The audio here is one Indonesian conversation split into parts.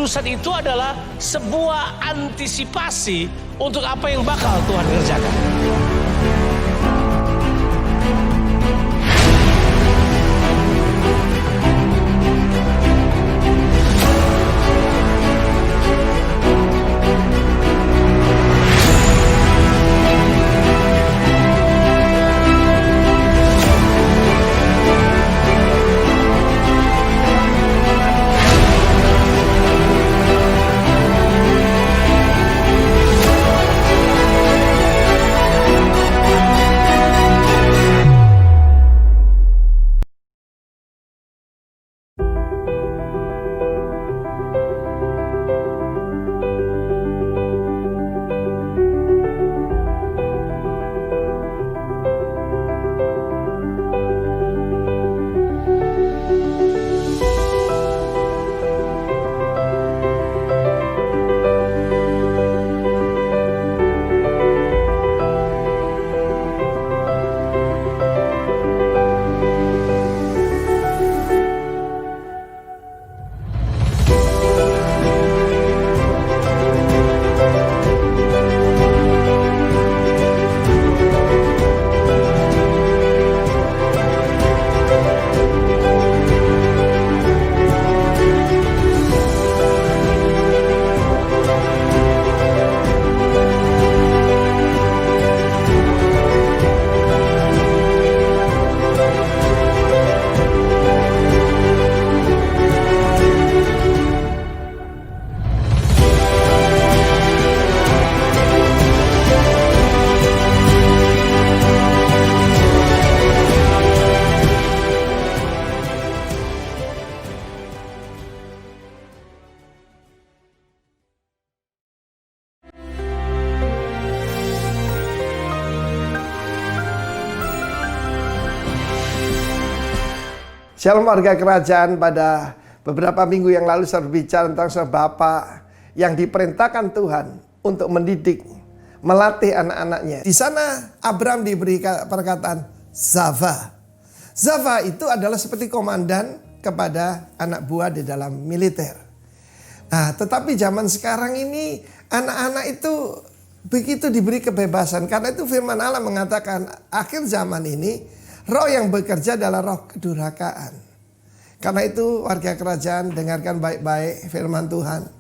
kekudusan itu adalah sebuah antisipasi untuk apa yang bakal Tuhan kerjakan. Shalom warga kerajaan. Pada beberapa minggu yang lalu saya berbicara tentang seorang bapak yang diperintahkan Tuhan untuk mendidik, melatih anak-anaknya. Di sana Abram diberi perkataan Zava. Zava itu adalah seperti komandan kepada anak buah di dalam militer. Nah, tetapi zaman sekarang ini anak-anak itu begitu diberi kebebasan. Karena itu firman Allah mengatakan akhir zaman ini roh yang bekerja adalah roh kedurhakaan. Karena itu warga kerajaan, dengarkan baik-baik firman Tuhan.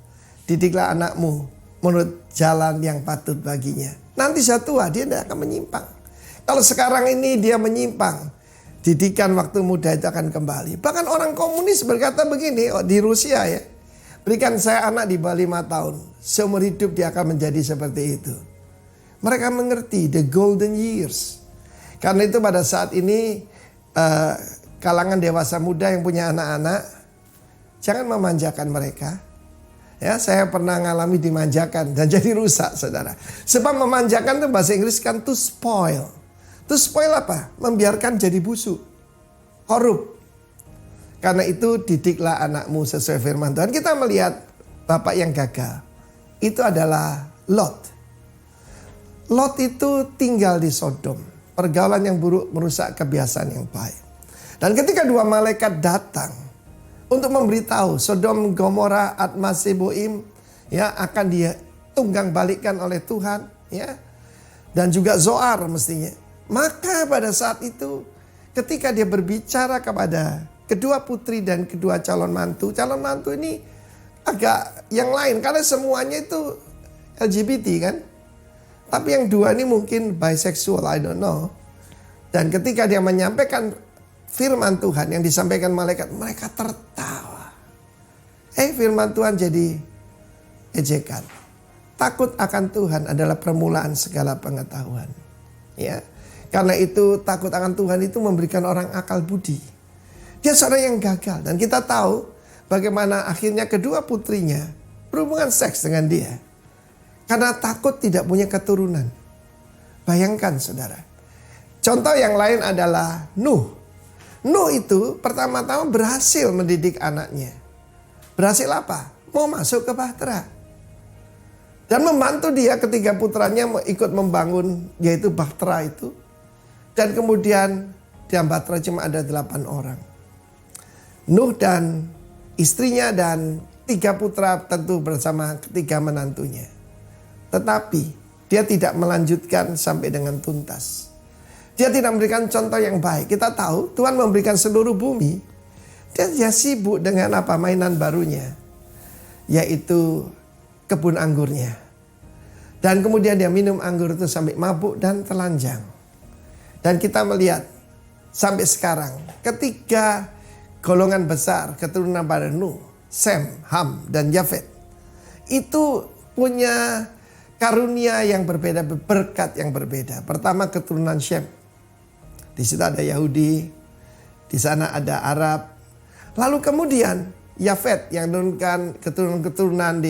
Didiklah anakmu menurut jalan yang patut baginya. Nanti saat tua dia tidak akan menyimpang. Kalau sekarang ini dia menyimpang, didikan waktu muda itu akan kembali. Bahkan orang komunis berkata begini di Rusia ya. Berikan saya anak di bawah 5 tahun. Seumur hidup dia akan menjadi seperti itu. Mereka mengerti the golden years. Karena itu pada saat ini kalangan dewasa muda yang punya anak-anak, jangan memanjakan mereka. Ya, saya pernah ngalami dimanjakan dan jadi rusak, saudara. Sebab memanjakan itu bahasa Inggris kan to spoil. To spoil apa? Membiarkan jadi busuk, korup. Karena itu didiklah anakmu sesuai firman Tuhan. Kita melihat bapak yang gagal. Itu adalah Lot. Lot itu tinggal di Sodom. Pergaulan yang buruk merusak kebiasaan yang baik. Dan ketika dua malaikat datang untuk memberitahu Sodom, Gomora, Adma, Seboim ya akan dia tunggang balikkan oleh Tuhan ya. Dan juga Zoar mestinya. Maka pada saat itu ketika dia berbicara kepada kedua putri dan kedua calon mantu ini agak yang lain karena semuanya itu LGBT kan. Tapi yang dua ini mungkin bisexual, I don't know. Dan ketika dia menyampaikan firman Tuhan yang disampaikan malaikat, mereka tertawa. Firman Tuhan jadi ejekan. Takut akan Tuhan adalah permulaan segala pengetahuan. Ya, karena itu takut akan Tuhan itu memberikan orang akal budi. Dia seorang yang gagal dan kita tahu bagaimana akhirnya kedua putrinya berhubungan seks dengan dia. Karena takut tidak punya keturunan. Bayangkan saudara. Contoh yang lain adalah Nuh. Nuh itu pertama-tama berhasil mendidik anaknya. Berhasil apa? Mau masuk ke Bahtera. Dan membantu dia ketika putranya ikut membangun yaitu Bahtera itu. Dan kemudian di Bahtera cuma ada 8 orang. Nuh dan istrinya dan 3 putra tentu bersama ketiga menantunya. Tetapi dia tidak melanjutkan sampai dengan tuntas. Dia tidak memberikan contoh yang baik. Kita tahu Tuhan memberikan seluruh bumi. Dia sibuk dengan mainan barunya. Yaitu kebun anggurnya. Dan kemudian dia minum anggur itu sampai mabuk dan telanjang. Dan kita melihat sampai sekarang ketika golongan besar keturunan pada Nuh, Sem, Ham, dan Yafet itu punya karunia yang berbeda, berkat yang berbeda. Pertama keturunan Shem. Di situ ada Yahudi, di sana ada Arab. Lalu kemudian Yafet yang menurunkan keturunan-keturunan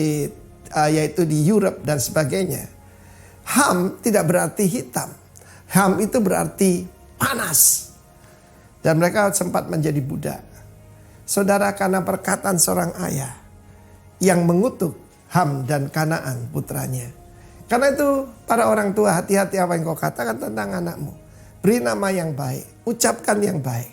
yaitu di Europe dan sebagainya. Ham tidak berarti hitam. Ham itu berarti panas. Dan mereka sempat menjadi budak. Saudara, karena perkataan seorang ayah yang mengutuk Ham dan Kanaan putranya. Karena itu para orang tua, hati-hati apa yang kau katakan tentang anakmu. Beri nama yang baik, ucapkan yang baik.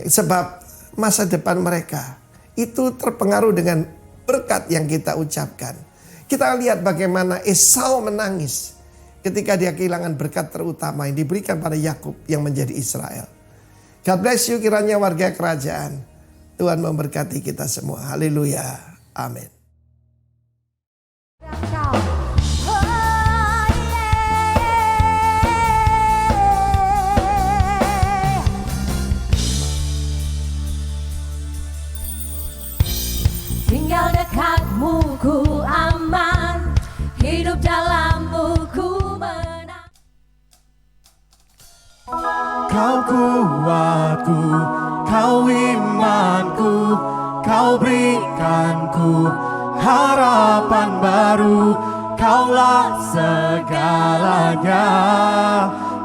Sebab masa depan mereka itu terpengaruh dengan berkat yang kita ucapkan. Kita lihat bagaimana Esau menangis ketika dia kehilangan berkat terutama yang diberikan pada Yakub yang menjadi Israel. God bless you, kiranya warga kerajaan. Tuhan memberkati kita semua. Haleluya. Amin. Tinggal dekatmu ku aman, hidup dalammu ku menang. Kau kuatku, kau imanku, kau berikanku harapan baru. Kaulah segalanya,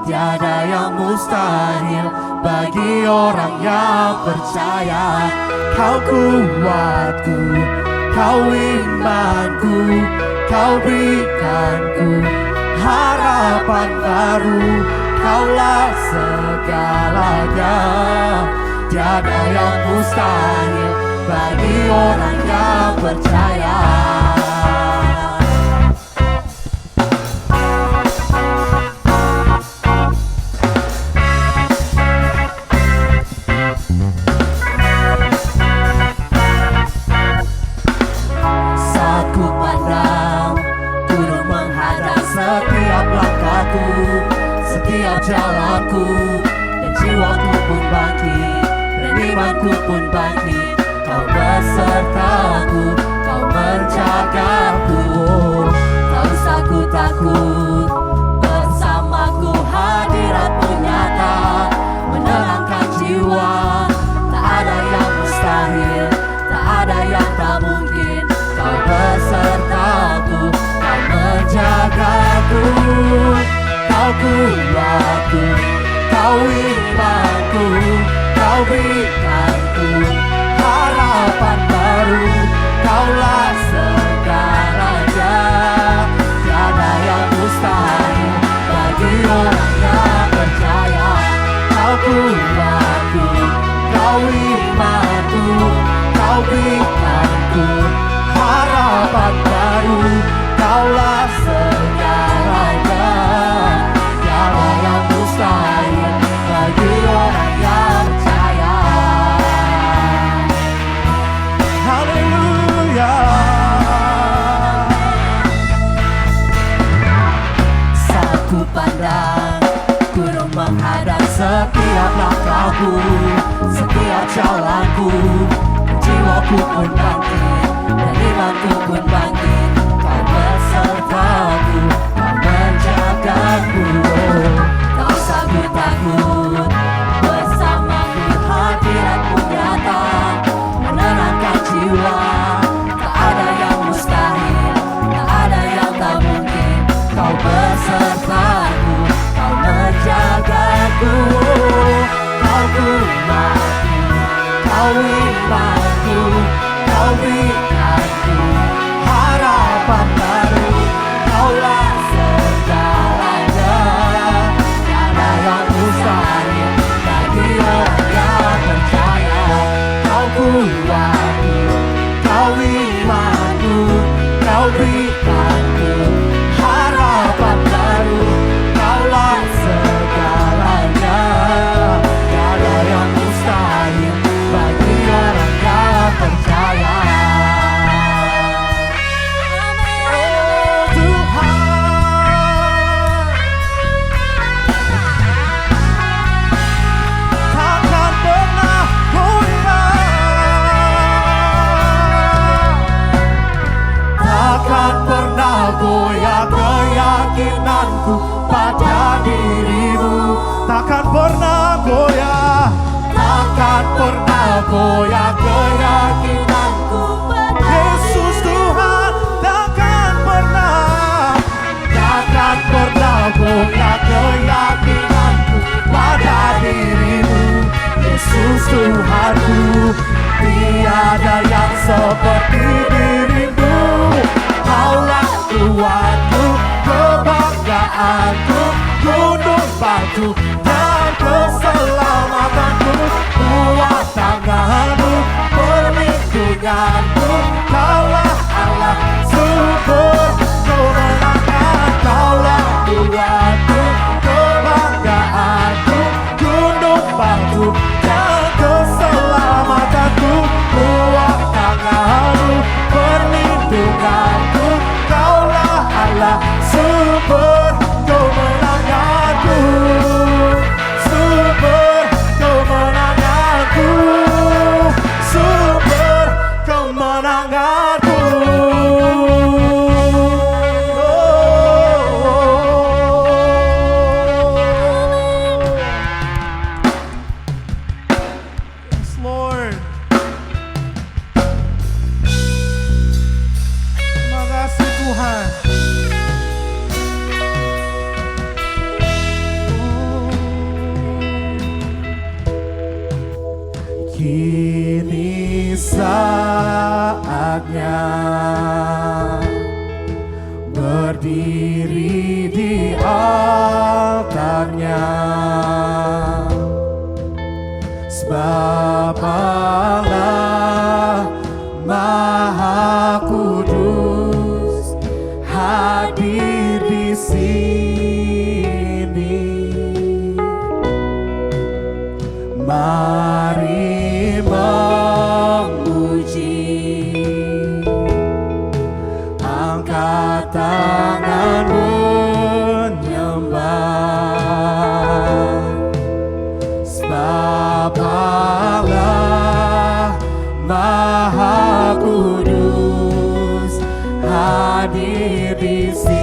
tiada yang mustahil bagi orang yang percaya. Kau kuatku, kau imanku, kau berikanku harapan baru. Kaulah segalanya, tiada yang mustahil bagi orang yang percaya. Saat ku pandang gunung menghadang setiap langkahku, setiap jalanku, dan jiwaku pun bangkit, dan imanku pun bangkit. Kau besertaku, kau menjagaku. Tak usah ku takut, bersamaku hadiratmu nyata, menenangkan jiwa. Tak ada yang mustahil, tak ada yang tak mungkin. Kau besertaku, kau menjagaku. Kau kuatku, kau imanku, kau berikanku harapan baru. Kaulah segalanya, tiada yang mustahil bagi orang yang percaya. Kau kuatku, kau imanku, kau berikanku harapan baru. Kaulah segalanya, tiada yang mustahil bagi orang yang percaya. Haleluya. Saat ku pandang gunung menghadap setiap langkahku, setiap jalanku, jiwaku pun bangkit, dan imanku pun bangkit. Kau besertaku, kau menjagaku. Tak usah ku takut, bersamaku hadiratmu nyata, menenangkan jiwa. Tak ada yang mustahil, tak ada yang tak mungkin. Kau besertaku, kau menjagaku. Kau kuatku, kau imanku, kau berikanku harapan baru. Kaulah segalanya, keyakinanku pada dirimu. Takkan pernah goyah, takkan pernah goyah keyakinanku pada Yesus Tuhan. Takkan pernah goyah keyakinanku pada dirimu. Yesus Tuhanku, tiada yang seperti dirimu. Kaulah Tuhanku, kebanggaanku, gunung batu dan keselamatanku. Kuat tanganmu, perlindunganku, kaulah Allah sumber kemenangan. Kaulah Tuhanku, kebanggaanku, gunung batu dan keselamatanku. Kuat tanganmu, perlindunganku, kaulah Allah sumber kemenanganku. Sumber kemenanganku, sumber kemenanganku. Yes, Lord. Terima kasih Tuhan. Kini saatnya berdiri di altarnya, sebab Allah Maha Kudus hadir di sini. Mari memuji, angkat tangan menyembah, sebab Allah Maha Kudus hadir di sini.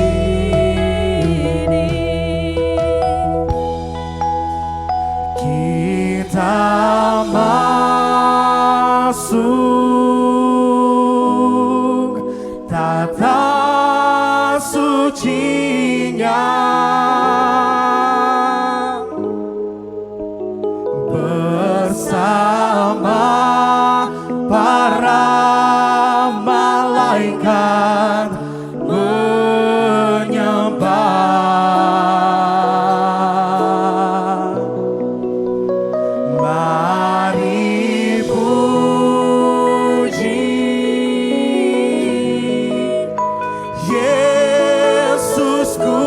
Kita masuk tata sucinya bersama para malaikat menyembah. Mari puji Yesusku.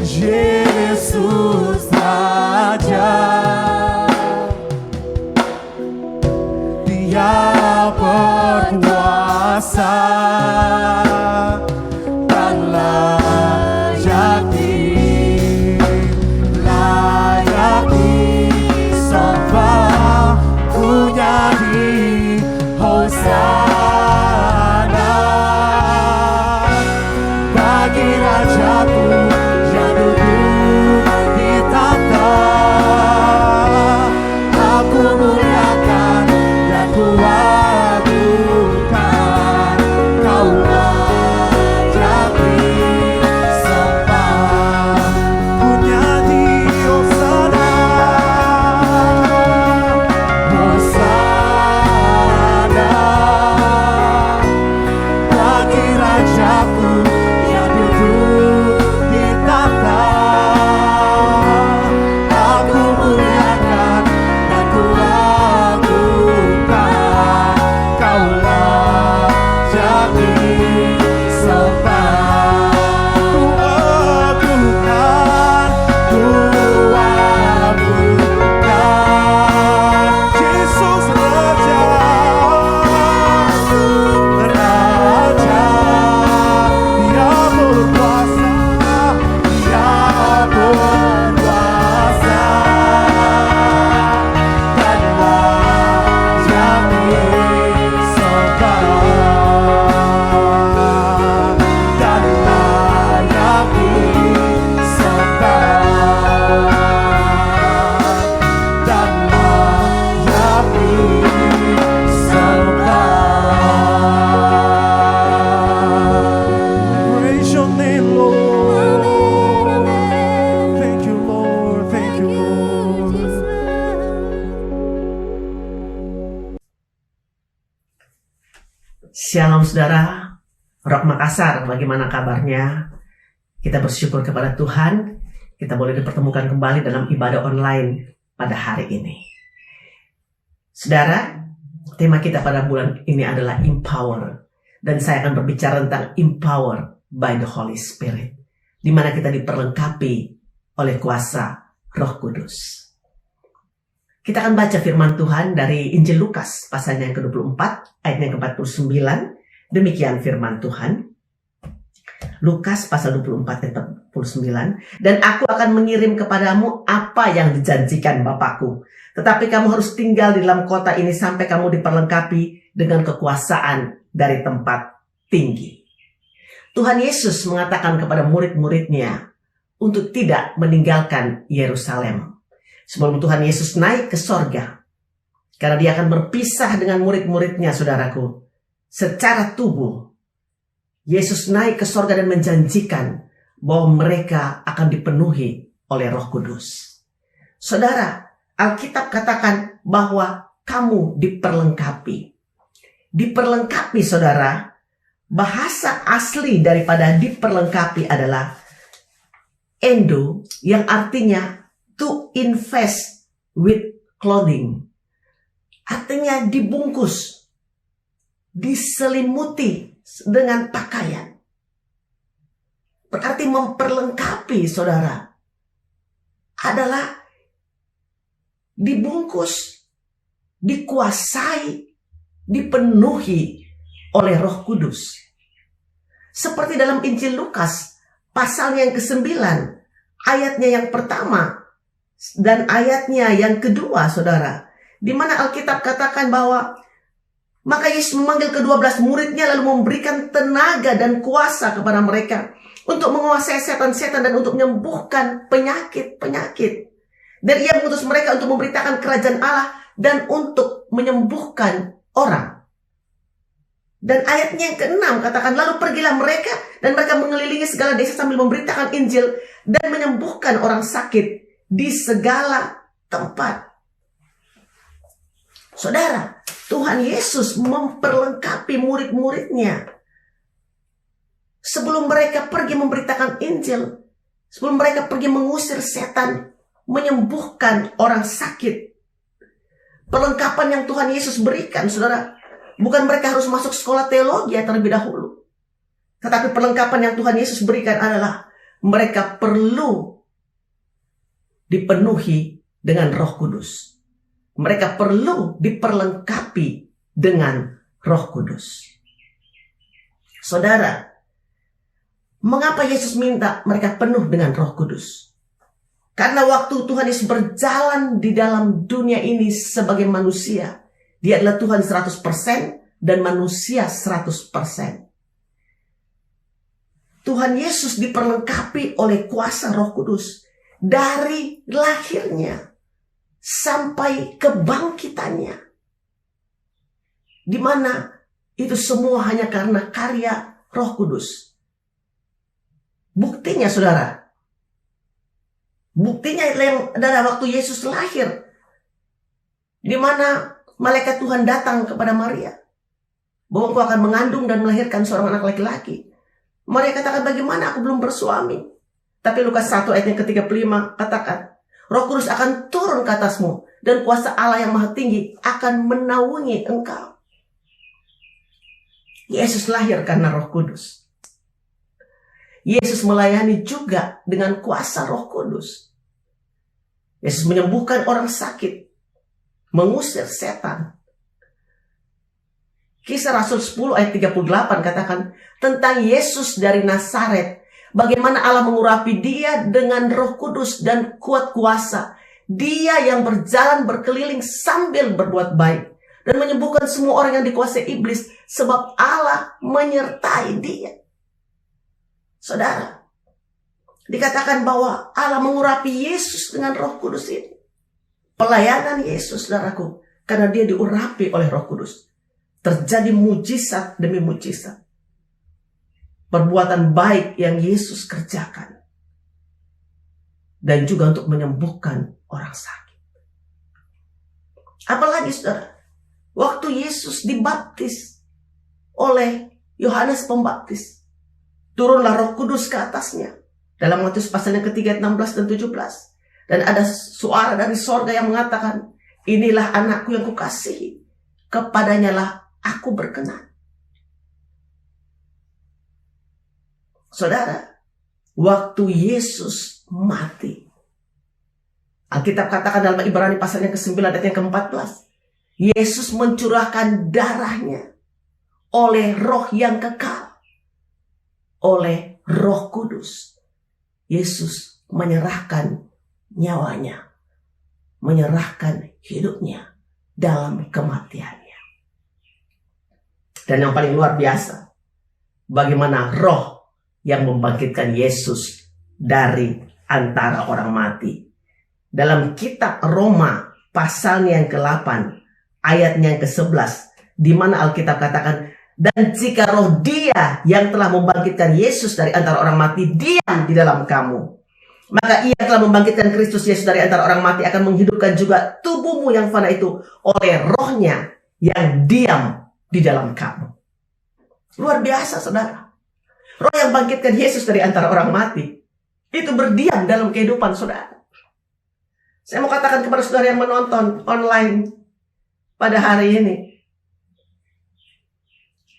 Yesus Raja, Dia berkuasa dan layak disembah, ku nyanyi Hosana bagi Rajaku yang duduk di tahta. Aku muliakan dan ku agungkan, Kaulah yang disembah. Ku nyanyi Hosana, Hosana bagi Rajaku yang duduk di tahta. Aku muliakan dan ku agungkan, Kaulah yang disembah. Ku agungkan, ku agungkan Yesus Raja, Raja. Dia berkuasa, Dia berkuasa dan layak disembah, dan layak disembah, dan layak disembah. Praise your name, Lord. Thank you, Lord. Thank you, Lord. Shalom saudara, Rock Makassar, bagaimana kabarnya? Kita bersyukur kepada Tuhan, kita boleh dipertemukan kembali dalam ibadah online pada hari ini. Saudara, tema kita pada bulan ini adalah Empower. Dan saya akan berbicara tentang Empower by the Holy Spirit, di mana kita diperlengkapi oleh kuasa Roh Kudus. Kita akan baca firman Tuhan dari Injil Lukas, pasalnya yang ke-24, ayat yang ke-49. Demikian firman Tuhan. Lukas pasal 24 ayat 49. Dan aku akan mengirim kepadamu apa yang dijanjikan Bapakku. Tetapi kamu harus tinggal di dalam kota ini sampai kamu diperlengkapi dengan kekuasaan dari tempat tinggi. Tuhan Yesus mengatakan kepada murid-muridnya untuk tidak meninggalkan Yerusalem sebelum Tuhan Yesus naik ke sorga. Karena dia akan berpisah dengan murid-muridnya, saudaraku. Secara tubuh, Yesus naik ke sorga dan menjanjikan bahwa mereka akan dipenuhi oleh Roh Kudus. Saudara, Alkitab katakan bahwa kamu diperlengkapi. Diperlengkapi, saudara. Bahasa asli daripada diperlengkapi adalah endo, yang artinya to invest with clothing. Artinya dibungkus, diselimuti dengan pakaian. Berarti memperlengkapi, saudara, adalah dibungkus, dikuasai, dipenuhi oleh Roh Kudus. Seperti dalam Injil Lukas, pasalnya yang ke-9, ayatnya yang pertama dan ayatnya yang kedua, saudara. Di mana Alkitab katakan bahwa maka Yesus memanggil ke-12 muridnya lalu memberikan tenaga dan kuasa kepada mereka untuk menguasai setan-setan dan untuk menyembuhkan penyakit-penyakit. Dan ia mengutus mereka untuk memberitakan kerajaan Allah dan untuk menyembuhkan orang. Dan ayatnya yang ke-6 katakan, lalu pergilah mereka dan mereka mengelilingi segala desa sambil memberitakan Injil dan menyembuhkan orang sakit di segala tempat. Saudara, Tuhan Yesus memperlengkapi murid-muridnya. Sebelum mereka pergi memberitakan Injil, sebelum mereka pergi mengusir setan, menyembuhkan orang sakit. Perlengkapan yang Tuhan Yesus berikan, saudara, bukan mereka harus masuk sekolah teologi terlebih dahulu. Tetapi perlengkapan yang Tuhan Yesus berikan adalah mereka perlu dipenuhi dengan Roh Kudus. Mereka perlu diperlengkapi dengan Roh Kudus. Saudara, mengapa Yesus minta mereka penuh dengan Roh Kudus? Karena waktu Tuhan Yesus berjalan di dalam dunia ini sebagai manusia, Dia adalah Tuhan 100% dan manusia 100%. Tuhan Yesus diperlengkapi oleh kuasa Roh Kudus dari lahirnya sampai kebangkitannya, di mana itu semua hanya karena karya Roh Kudus. Buktinya, saudara, yang dari waktu Yesus lahir, di mana malaikat Tuhan datang kepada Maria, bahwa engkau akan mengandung dan melahirkan seorang anak laki-laki. Maria katakan, bagaimana aku belum bersuami? Tapi Lukas 1 ayat yang ke-35 katakan, Roh Kudus akan turun ke atasmu dan kuasa Allah yang Maha Tinggi akan menaungi engkau. Yesus lahir karena Roh Kudus. Yesus melayani juga dengan kuasa Roh Kudus. Yesus menyembuhkan orang sakit, mengusir setan. Kisah Rasul 10 ayat 38 katakan tentang Yesus dari Nazaret, bagaimana Allah mengurapi dia dengan Roh Kudus dan kuat kuasa. Dia yang berjalan berkeliling sambil berbuat baik dan menyembuhkan semua orang yang dikuasai iblis, sebab Allah menyertai dia. Saudara, dikatakan bahwa Allah mengurapi Yesus dengan Roh Kudus ini. Pelayanan Yesus, saudaraku, karena dia diurapi oleh Roh Kudus, terjadi mujizat demi mujizat. Perbuatan baik yang Yesus kerjakan. Dan juga untuk menyembuhkan orang sakit. Apalagi, saudara, waktu Yesus dibaptis oleh Yohanes Pembaptis, turunlah Roh Kudus ke atasnya. Dalam Matius pasal yang ketiga 16 dan 17. Dan ada suara dari sorga yang mengatakan, inilah anakku yang kukasihi, kepadanya lah aku berkenan. Saudara, waktu Yesus mati, Alkitab katakan dalam Ibrani pasal yang ke-9 ayat yang ke-14, Yesus mencurahkan darahnya oleh Roh yang kekal, oleh Roh Kudus. Yesus menyerahkan nyawanya, menyerahkan hidupnya dalam kematiannya. Dan yang paling luar biasa, bagaimana Roh yang membangkitkan Yesus dari antara orang mati. Dalam kitab Roma pasalnya yang ke-8 ayatnya yang ke-11, di mana Alkitab katakan, dan jika roh Dia yang telah membangkitkan Yesus dari antara orang mati diam di dalam kamu, maka Ia telah membangkitkan Kristus Yesus dari antara orang mati, akan menghidupkan juga tubuhmu yang fana itu oleh Roh-Nya yang diam di dalam kamu. Luar biasa, saudara. Roh yang bangkitkan Yesus dari antara orang mati itu berdiam dalam kehidupan saudara. Saya mau katakan kepada saudara yang menonton online pada hari ini,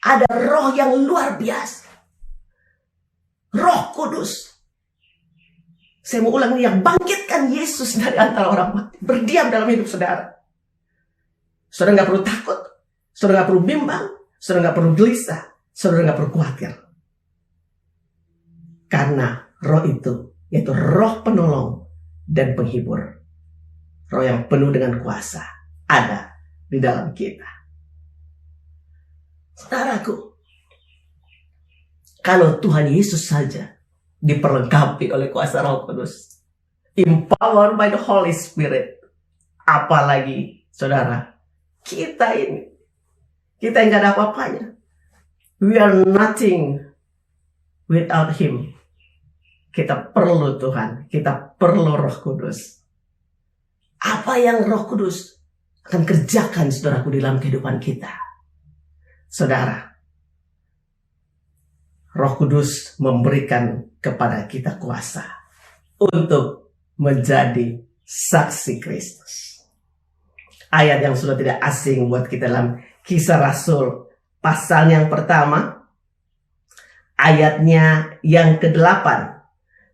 ada roh yang luar biasa, Roh Kudus. Saya mau ulang ini, yang bangkitkan Yesus dari antara orang mati, berdiam dalam hidup saudara. Saudara nggak perlu takut, saudara nggak perlu bimbang, saudara nggak perlu gelisah, saudara nggak perlu khawatir. Karena roh itu, yaitu roh penolong dan penghibur, roh yang penuh dengan kuasa, ada di dalam kita. Saudaraku, kalau Tuhan Yesus saja diperlengkapi oleh kuasa Roh Kudus, empowered by the Holy Spirit, apalagi saudara, kita ini, kita yang gak ada apa-apanya. We are nothing without Him. Kita perlu Tuhan, kita perlu Roh Kudus. Apa yang Roh Kudus akan kerjakan, saudaraku, di dalam kehidupan kita? Saudara, Roh Kudus memberikan kepada kita kuasa untuk menjadi saksi Kristus. Ayat yang sudah tidak asing buat kita dalam Kisah Rasul pasal yang pertama, ayatnya yang ke-8.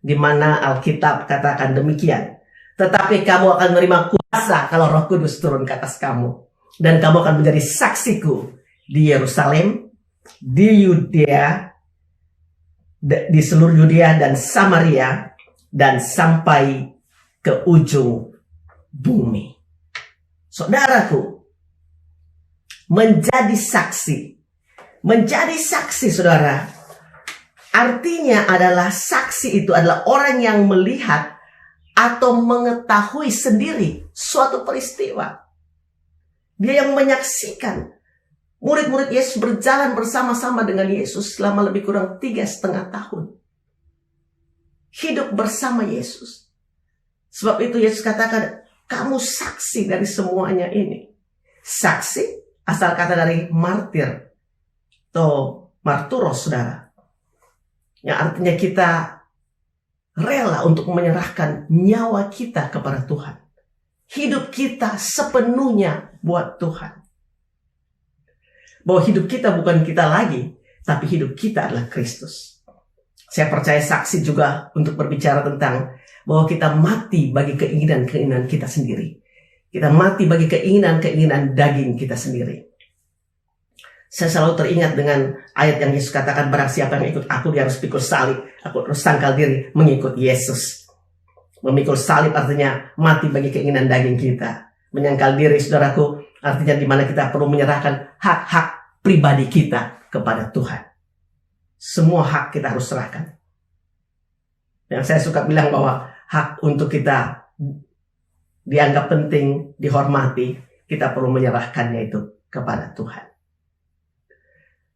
di mana Alkitab katakan demikian. Tetapi kamu akan menerima kuasa kalau Roh Kudus turun ke atas kamu. Dan kamu akan menjadi saksiku di Yerusalem, di Yudea, di seluruh Yudea dan Samaria, dan sampai ke ujung bumi. Saudaraku, menjadi saksi saudara, artinya adalah saksi itu adalah orang yang melihat atau mengetahui sendiri suatu peristiwa. Dia yang menyaksikan. Murid-murid Yesus berjalan bersama-sama dengan Yesus selama lebih kurang 3,5 tahun. Hidup bersama Yesus. Sebab itu Yesus katakan, kamu saksi dari semuanya ini. Saksi asal kata dari martir atau marturos, saudara. Yang artinya kita rela untuk menyerahkan nyawa kita kepada Tuhan. Hidup kita sepenuhnya buat Tuhan. Bahwa hidup kita bukan kita lagi, tapi hidup kita adalah Kristus. Saya percaya saksi juga untuk berbicara tentang bahwa kita mati bagi keinginan-keinginan kita sendiri. Kita mati bagi keinginan-keinginan daging kita sendiri. Saya selalu teringat dengan ayat yang Yesus katakan, barang siapa yang ikut aku, dia harus pikul salib. Aku harus sangkal diri mengikut Yesus. Memikul salib artinya mati bagi keinginan daging kita. Menyangkal diri, saudaraku, artinya di mana kita perlu menyerahkan hak-hak pribadi kita kepada Tuhan. Semua hak kita harus serahkan. Yang saya suka bilang bahwa hak untuk kita dianggap penting, dihormati, kita perlu menyerahkannya itu kepada Tuhan.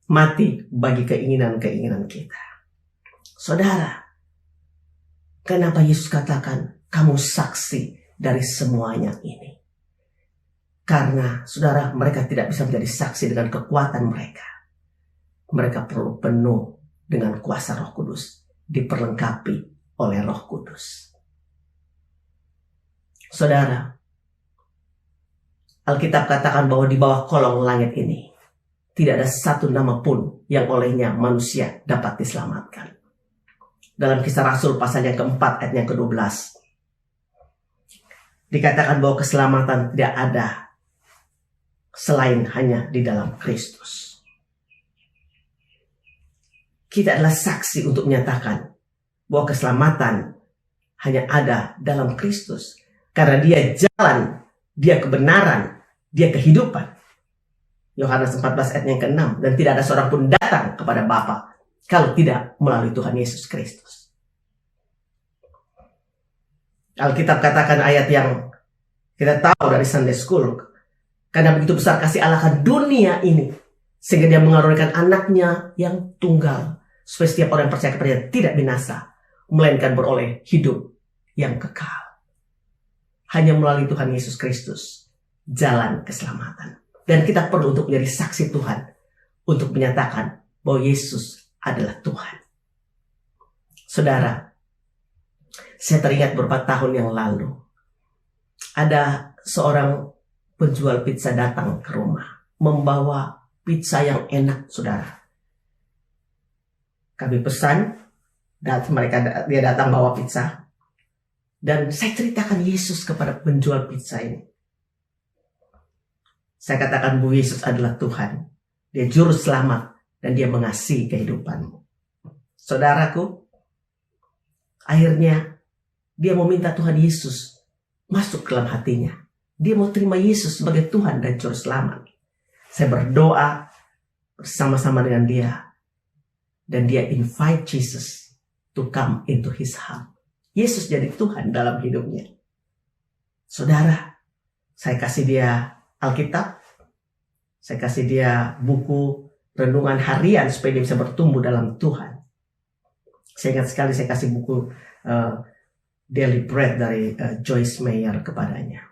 Mati bagi keinginan-keinginan kita. Saudara, kenapa Yesus katakan kamu saksi dari semuanya ini? Karena saudara, mereka tidak bisa menjadi saksi dengan kekuatan mereka. Mereka perlu penuh dengan kuasa Roh Kudus, diperlengkapi oleh Roh Kudus. Saudara, Alkitab katakan bahwa di bawah kolong langit ini tidak ada satu nama pun yang olehnya manusia dapat diselamatkan. Dalam Kisah Rasul pasal yang keempat ayat yang ke-12 dikatakan bahwa keselamatan tidak ada selain hanya di dalam Kristus. Kita adalah saksi untuk menyatakan bahwa keselamatan hanya ada dalam Kristus. Karena dia jalan, dia kebenaran, dia kehidupan. Yohanes 14 ayat yang ke-6. Dan tidak ada seorang pun datang kepada Bapa kalau tidak melalui Tuhan Yesus Kristus. Alkitab katakan ayat yang kita tahu dari Sunday School. Karena begitu besar kasih Allah akan dunia ini, sehingga dia mengaruniakan anaknya yang tunggal, supaya setiap orang yang percaya kepadanya tidak binasa, melainkan beroleh hidup yang kekal. Hanya melalui Tuhan Yesus Kristus, jalan keselamatan. Dan kita perlu untuk menjadi saksi Tuhan, untuk menyatakan bahwa Yesus adalah Tuhan. Saudara, saya teringat beberapa tahun yang lalu, ada seorang penjual pizza datang ke rumah, membawa pizza yang enak, saudara. Kami pesan, dia datang bawa pizza. Dan saya ceritakan Yesus kepada penjual pizza ini. Saya katakan bahwa Yesus adalah Tuhan. Dia juru selamat dan dia mengasihi kehidupanmu. Saudaraku, akhirnya dia mau minta Tuhan Yesus masuk ke dalam hatinya. Dia mau terima Yesus sebagai Tuhan dan juru selamat. Saya berdoa bersama-sama dengan dia. Dan dia invite Jesus to come into his heart. Yesus jadi Tuhan dalam hidupnya. Saudara, saya kasih dia Alkitab. Saya kasih dia buku renungan harian supaya dia bisa bertumbuh dalam Tuhan. Saya ingat sekali saya kasih buku Daily Bread dari Joyce Meyer kepadanya.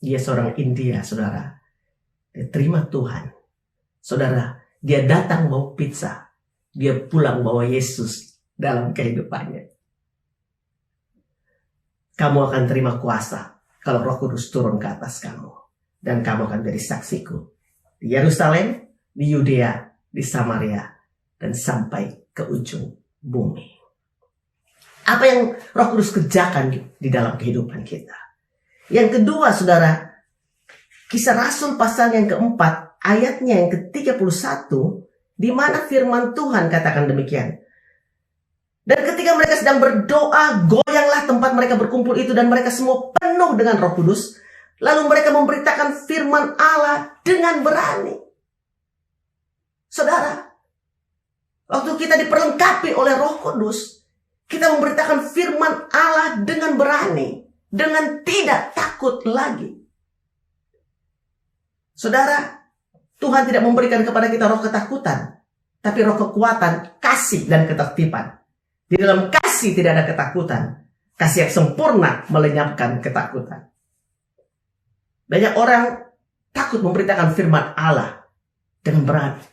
Dia seorang India, saudara. Dia terima Tuhan. Saudara, dia datang bawa pizza. Dia pulang bawa Yesus dalam kehidupannya. Kamu akan terima kuasa kalau Roh Kudus turun ke atas kamu. Dan kamu akan jadi saksiku. Di Yerusalem, di Yudea, di Samaria, dan sampai ke ujung bumi. Apa yang Roh Kudus kerjakan di dalam kehidupan kita. Yang kedua, saudara, Kisah Rasul pasal yang keempat, ayatnya yang ke-31, di mana firman Tuhan katakan demikian. Dan ketika mereka sedang berdoa, goyanglah tempat mereka berkumpul itu, dan mereka semua penuh dengan Roh Kudus. Lalu mereka memberitakan firman Allah dengan berani. Saudara, waktu kita diperlengkapi oleh Roh Kudus, kita memberitakan firman Allah dengan berani, dengan tidak takut lagi. Saudara, Tuhan tidak memberikan kepada kita roh ketakutan, tapi roh kekuatan, kasih, dan ketertiban. Di dalam kasih tidak ada ketakutan. Kasih yang sempurna melenyapkan ketakutan. Banyak orang takut memberitakan firman Allah dengan berani.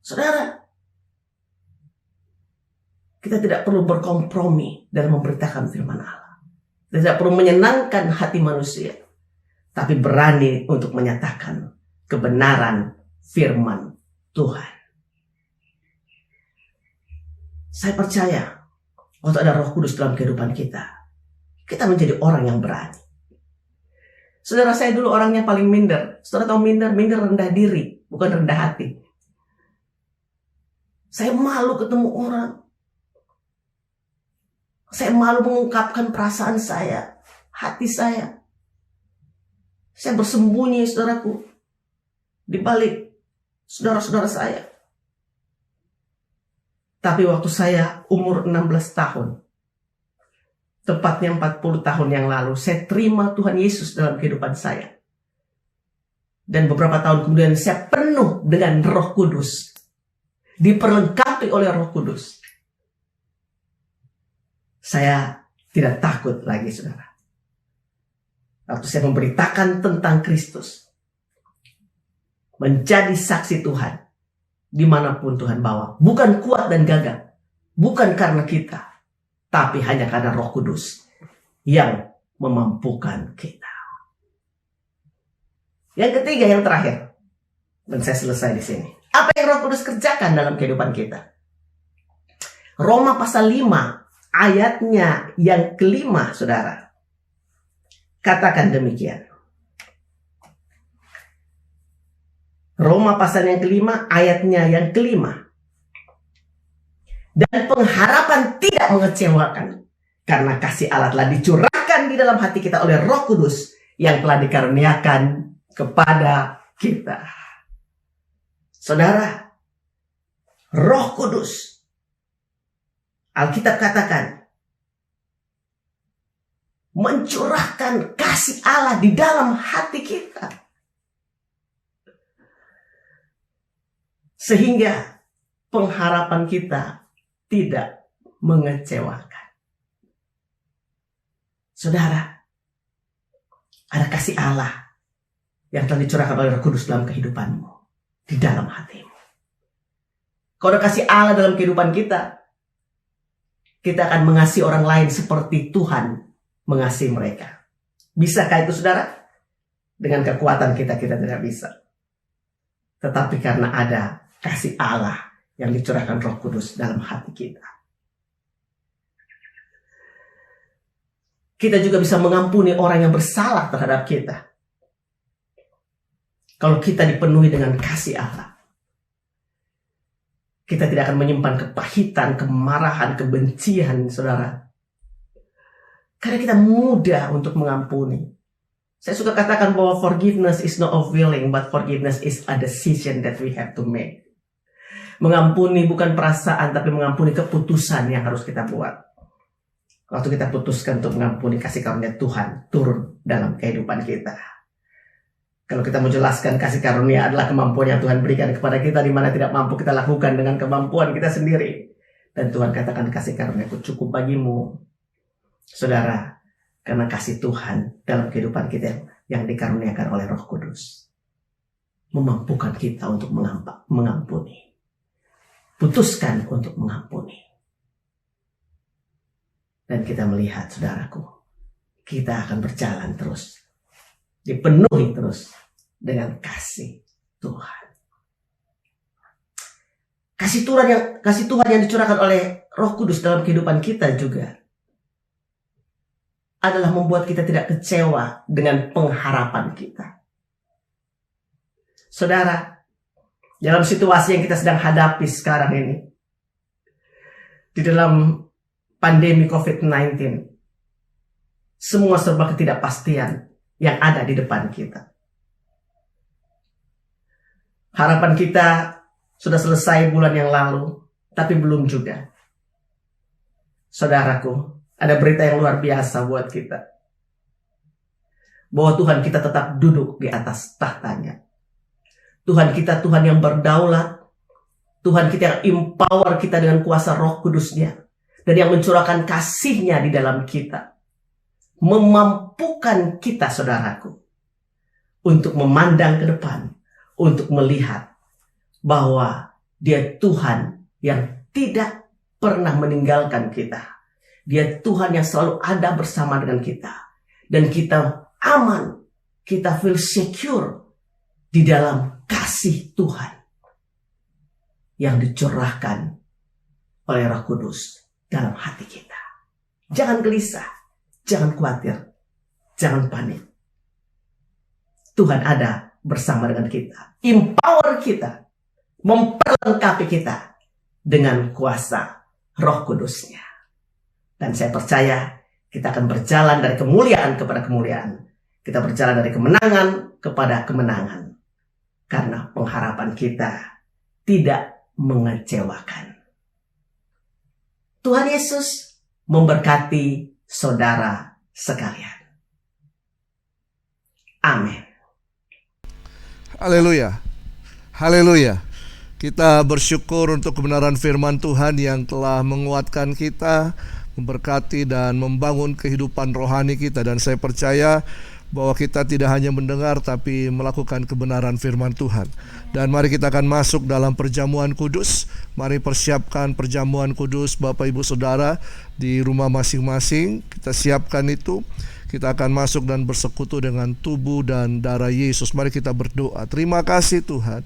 Saudara, kita tidak perlu berkompromi dalam memberitakan firman Allah. Kita tidak perlu menyenangkan hati manusia, tapi berani untuk menyatakan kebenaran firman Tuhan. Saya percaya, waktu ada Roh Kudus dalam kehidupan kita, kita menjadi orang yang berani. Saudara, saya dulu orangnya paling minder. Saudara tahu minder? Minder rendah diri, bukan rendah hati. Saya malu ketemu orang. Saya malu mengungkapkan perasaan saya, hati saya. Saya bersembunyi, saudaraku, di balik saudara-saudara saya. Tapi waktu saya umur 16 tahun, tepatnya 40 tahun yang lalu, saya terima Tuhan Yesus dalam kehidupan saya. Dan beberapa tahun kemudian saya penuh dengan Roh Kudus. Diperlengkapi oleh Roh Kudus. Saya tidak takut lagi, saudara. Waktu saya memberitakan tentang Kristus, menjadi saksi Tuhan dimanapun Tuhan bawa. Bukan kuat dan gagah, bukan karena kita, tapi hanya karena Roh Kudus yang memampukan kita. Yang ketiga, yang terakhir, dan saya selesai di sini. Apa yang Roh Kudus kerjakan dalam kehidupan kita? Roma pasal 5, ayatnya yang kelima, saudara. Katakan demikian. Roma pasal yang kelima, ayatnya yang kelima. Dan pengharapan tidak mengecewakan, karena kasih Allah telah dicurahkan di dalam hati kita oleh Roh Kudus yang telah dikaruniakan kepada kita. Saudara, Roh Kudus, Alkitab katakan, mencurahkan kasih Allah di dalam hati kita. Sehingga pengharapan kita tidak mengecewakan. Saudara, ada kasih Allah yang telah dicurahkan oleh Roh Kudus dalam kehidupanmu, di dalam hatimu. Kalau ada kasih Allah dalam kehidupan kita, kita akan mengasihi orang lain seperti Tuhan mengasihi mereka. Bisakah itu, saudara? Dengan kekuatan kita tidak bisa. Tetapi karena ada kasih Allah yang dicurahkan Roh Kudus dalam hati kita, kita juga bisa mengampuni orang yang bersalah terhadap kita. Kalau kita dipenuhi dengan kasih Allah, kita tidak akan menyimpan kepahitan, kemarahan, kebencian, saudara. Karena kita mudah untuk mengampuni. Saya suka katakan bahwa forgiveness is not a feeling, but forgiveness is a decision that we have to make. Mengampuni bukan perasaan, tapi mengampuni keputusan yang harus kita buat. Waktu kita putuskan untuk mengampuni, kasih karunia Tuhan turun dalam kehidupan kita. Kalau kita menjelaskan kasih karunia adalah kemampuan yang Tuhan berikan kepada kita, di mana tidak mampu kita lakukan dengan kemampuan kita sendiri. Dan Tuhan katakan kasih karunia-Ku cukup bagimu. Saudara, karena kasih Tuhan dalam kehidupan kita yang dikaruniakan oleh Roh Kudus, memampukan kita untuk mengampuni. Putuskan untuk mengampuni. Dan kita melihat, saudaraku, kita akan berjalan terus, dipenuhi terus dengan kasih Tuhan. Kasih Tuhan yang dicurahkan oleh Roh Kudus dalam kehidupan kita juga adalah membuat kita tidak kecewa dengan pengharapan kita. Saudara, dalam situasi yang kita sedang hadapi sekarang ini, di dalam pandemi COVID-19, semua serba ketidakpastian yang ada di depan kita. Harapan kita sudah selesai bulan yang lalu, tapi belum juga. Saudaraku, ada berita yang luar biasa buat kita. Bahwa Tuhan kita tetap duduk di atas tahtanya. Tuhan kita Tuhan yang berdaulat. Tuhan kita yang empower kita dengan kuasa Roh Kudus-Nya. Dan yang mencurahkan kasih-Nya di dalam kita. Memampukan kita, saudaraku, untuk memandang ke depan. Untuk melihat bahwa Dia Tuhan yang tidak pernah meninggalkan kita. Dia Tuhan yang selalu ada bersama dengan kita. Dan kita aman. Kita feel secure di dalam kasih Tuhan yang dicurahkan oleh Roh Kudus dalam hati kita. Jangan gelisah. Jangan khawatir. Jangan panik. Tuhan ada bersama dengan kita. Empower kita. Memperlengkapi kita dengan kuasa Roh Kudus-Nya. Dan saya percaya kita akan berjalan dari kemuliaan kepada kemuliaan. Kita berjalan dari kemenangan kepada kemenangan. Karena pengharapan kita tidak mengecewakan. Tuhan Yesus memberkati saudara sekalian. Amin. Haleluya. Haleluya. Kita bersyukur untuk kebenaran firman Tuhan yang telah menguatkan kita, memberkati dan membangun kehidupan rohani kita. Dan saya percaya bahwa kita tidak hanya mendengar tapi melakukan kebenaran firman Tuhan. Dan mari kita akan masuk dalam perjamuan kudus. Mari persiapkan perjamuan kudus Bapak Ibu Saudara di rumah masing-masing. Kita siapkan itu. Kita akan masuk dan bersekutu dengan tubuh dan darah Yesus. Mari kita berdoa. Terima kasih Tuhan.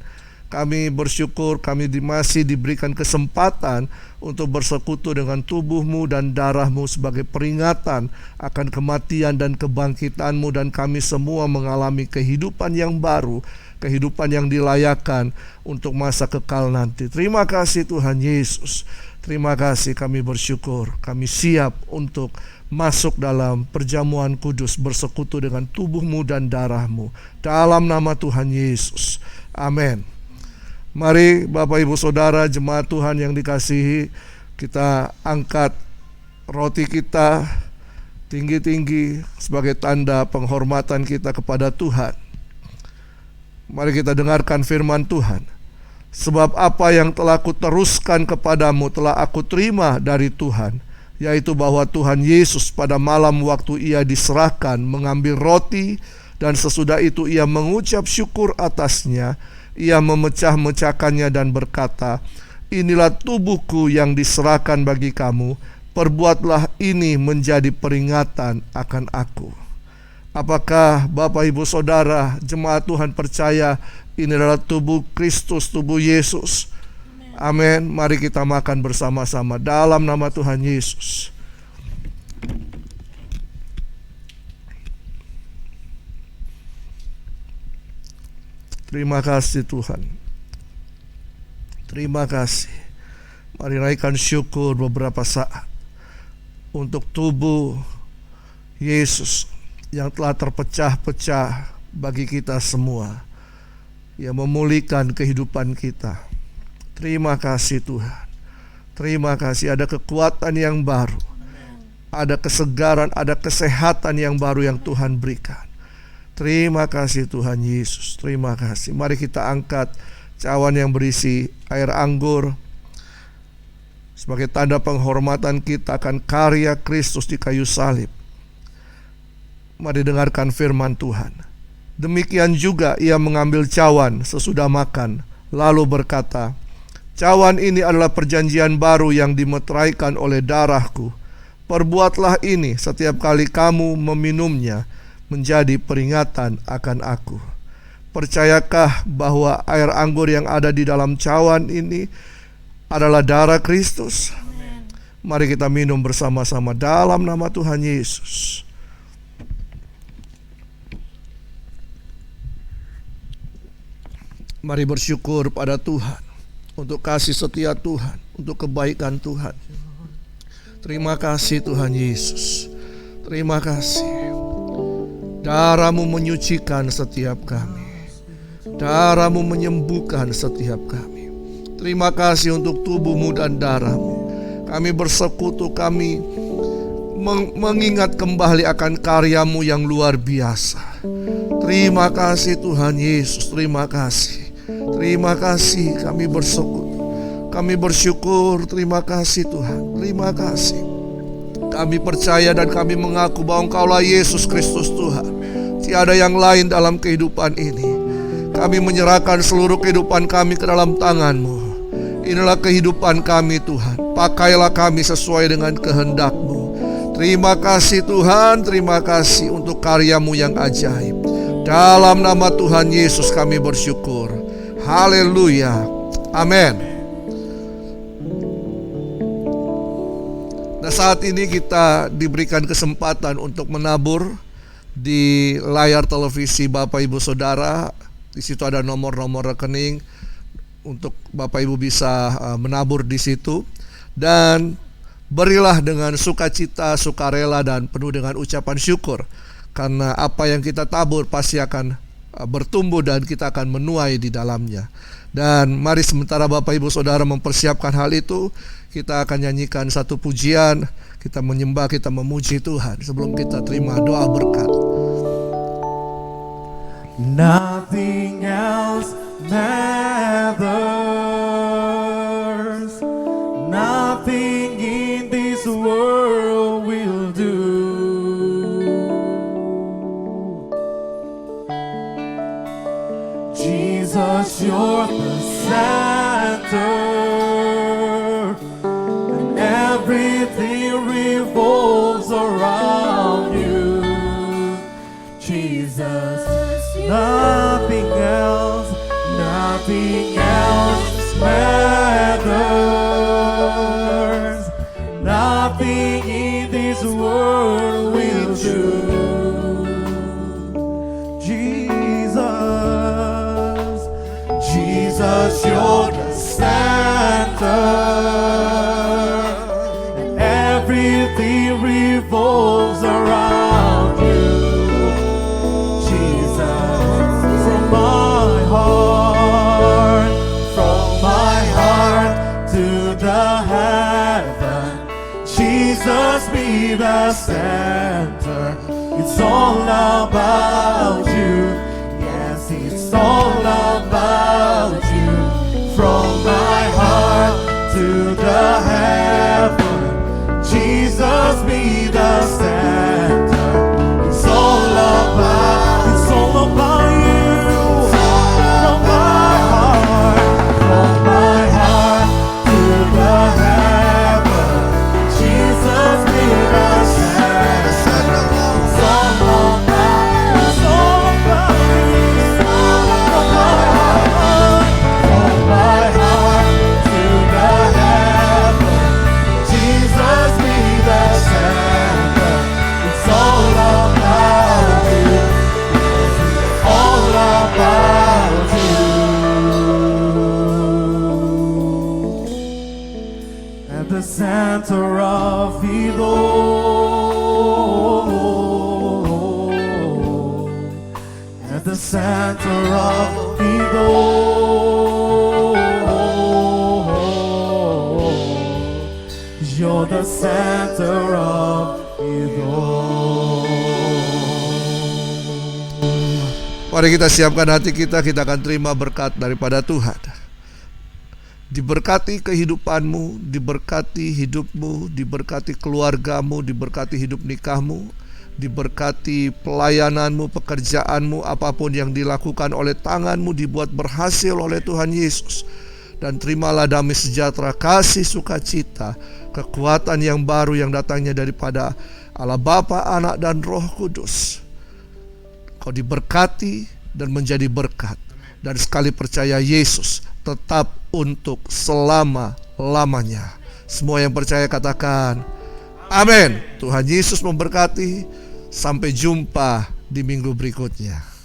Kami bersyukur kami masih diberikan kesempatan untuk bersekutu dengan tubuh-Mu dan darah-Mu sebagai peringatan akan kematian dan kebangkitan-Mu, dan kami semua mengalami kehidupan yang baru, kehidupan yang dilayakkan untuk masa kekal nanti. Terima kasih Tuhan Yesus. Terima kasih, kami bersyukur. Kami siap untuk masuk dalam perjamuan kudus, bersekutu dengan tubuh-Mu dan darah-Mu. Dalam nama Tuhan Yesus. Amin. Mari Bapak Ibu Saudara, jemaat Tuhan yang dikasihi, kita angkat roti kita tinggi-tinggi sebagai tanda penghormatan kita kepada Tuhan. Mari kita dengarkan firman Tuhan. Sebab apa yang telah kuteruskan kepadamu telah aku terima dari Tuhan, yaitu bahwa Tuhan Yesus pada malam waktu Ia diserahkan mengambil roti, dan sesudah itu Ia mengucap syukur atasnya. Ia memecah-mecahkannya dan berkata, inilah tubuhku yang diserahkan bagi kamu, perbuatlah ini menjadi peringatan akan aku. Apakah Bapak Ibu Saudara, jemaat Tuhan percaya ini adalah tubuh Kristus, tubuh Yesus? Amin. Mari kita makan bersama-sama dalam nama Tuhan Yesus. Terima kasih Tuhan. Terima kasih. Mari naikkan syukur beberapa saat untuk tubuh Yesus yang telah terpecah-pecah bagi kita semua, yang memulihkan kehidupan kita. Terima kasih Tuhan. Terima kasih, ada kekuatan yang baru, ada kesegaran, ada kesehatan yang baru yang Tuhan berikan. Terima kasih Tuhan Yesus. Terima kasih. Mari kita angkat cawan yang berisi air anggur sebagai tanda penghormatan kita akan karya Kristus di kayu salib. Mari dengarkan firman Tuhan. Demikian juga Ia mengambil cawan sesudah makan, lalu berkata, cawan ini adalah perjanjian baru yang dimeteraikan oleh darahku. Perbuatlah ini setiap kali kamu meminumnya, menjadi peringatan akan aku. Percayakah bahwa air anggur yang ada di dalam cawan ini adalah darah Kristus? Mari kita minum bersama-sama dalam nama Tuhan Yesus. Mari bersyukur pada Tuhan untuk kasih setia Tuhan, untuk kebaikan Tuhan. Terima kasih Tuhan Yesus. Terima kasih. Darah-Mu menyucikan setiap kami. Darah-Mu menyembuhkan setiap kami. Terima kasih untuk tubuh-Mu dan darah-Mu. Kami bersekutu, kami mengingat kembali akan karya-Mu yang luar biasa. Terima kasih Tuhan Yesus, terima kasih. Terima kasih, kami bersekutu, kami bersyukur. Terima kasih Tuhan, terima kasih. Kami percaya dan kami mengaku bahwa Engkaulah Yesus Kristus Tuhan. Tiada yang lain dalam kehidupan ini. Kami menyerahkan seluruh kehidupan kami ke dalam tangan-Mu. Inilah kehidupan kami Tuhan. Pakailah kami sesuai dengan kehendak-Mu. Terima kasih Tuhan, terima kasih untuk karya-Mu yang ajaib. Dalam nama Tuhan Yesus kami bersyukur. Haleluya. Amin. Nah, saat ini kita diberikan kesempatan untuk menabur di layar televisi Bapak Ibu Saudara. Di situ ada nomor-nomor rekening untuk Bapak Ibu bisa menabur di situ. Dan berilah dengan sukacita, sukarela, dan penuh dengan ucapan syukur. Karena apa yang kita tabur pasti akan bertumbuh dan kita akan menuai di dalamnya. Dan mari sementara Bapak Ibu Saudara mempersiapkan hal itu, kita akan nyanyikan satu pujian. Kita menyembah, kita memuji Tuhan sebelum kita terima doa berkat. Nothing else matters. Nothing in this world will do. Jesus, you're the center, and everything revolves around you. Jesus, nothing else matters. Nothing in this world will do. Jesus, you're the center, and everything revolves around you. Jesus, from my heart to the heaven, Jesus be the center. It's all about you. Yes, it's all about you. From my heart to the heaven, Jesus be the center. It's all about you. From my heart to the heaven, Jesus be the center. It's all about you. From my heart to the heaven, Jesus be the center. It's all about you. All about you. At the center of it all. At the center of it all. You're the center of it all. Mari kita siapkan hati kita akan terima berkat daripada Tuhan. Diberkati kehidupanmu, diberkati hidupmu, diberkati keluargamu, diberkati hidup nikahmu, diberkati pelayananmu, pekerjaanmu, apapun yang dilakukan oleh tanganmu dibuat berhasil oleh Tuhan Yesus. Dan terimalah damai sejahtera, kasih sukacita, kekuatan yang baru yang datangnya daripada Allah Bapa, Anak, dan Roh Kudus. Kau diberkati dan menjadi berkat. Dan sekali percaya Yesus tetap untuk selama-lamanya. Semua yang percaya katakan amin. Tuhan Yesus memberkati. Sampai jumpa di minggu berikutnya.